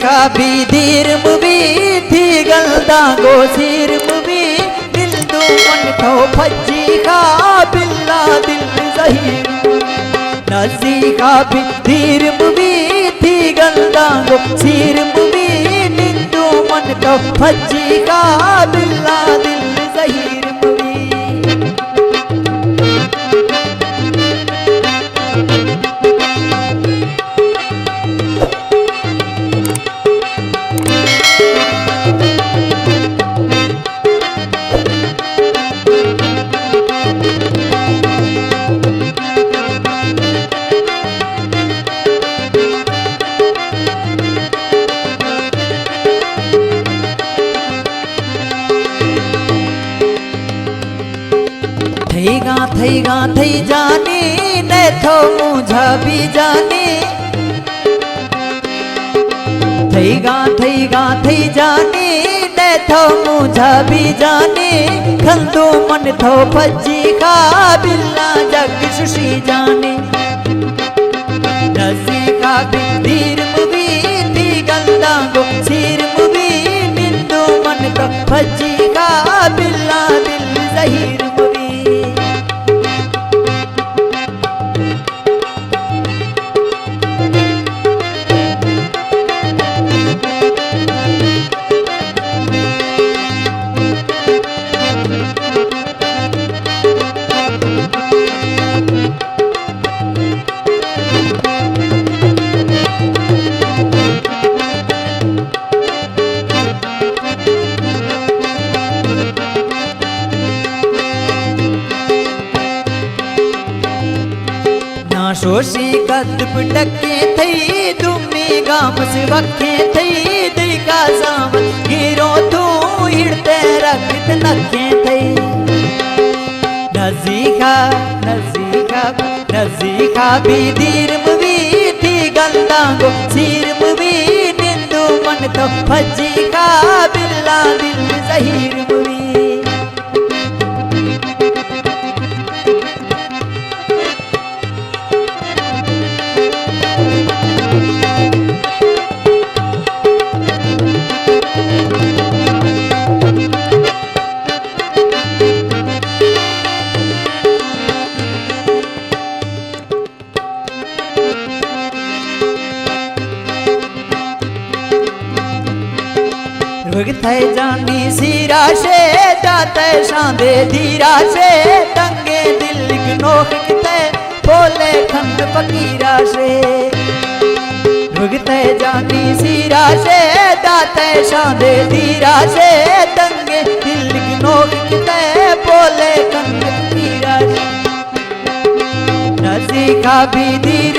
नजीका भी धीर मुवी थी गलदा गो सिर मुवी दिल दो मन थो फजी का बिल्ला दिल जहीर नजीका भी धीर मुवी थी गलदा गो सिर मुवी दिल दो मन थो फजी का बिल्ला दिल जहीर थैगा थई जानी न थो मुझा भी जानी थैगा थई जानी न थो मुझा भी जानी खंदो मन थो फजी का बिल्ला जग सुशी जानी नजी का धीर मुवी थी गंदा गो सिर मुवी बिंदु मन थो फजी का बिल्ला दिल जहीर शोशी कद पटके थई दुमी गाम से वखे थई दिलका साम गिरो तू हिड़ते रखत नखे थई नजीका भी धीर मुवी थी गंदा गो सिर मुवी निंदू मन तो फजी का बिल्ला दिल जहीर मुवी भगत जानी सिरा से जाते शांदे धीरा से तंगे दिल नोख किते बोले खंड फकीरा से भगत जानी सिरा से जाते शांदे धीरा से तंगे दिल नोख किते बोले खंड फकीरा से नजीका भी धीर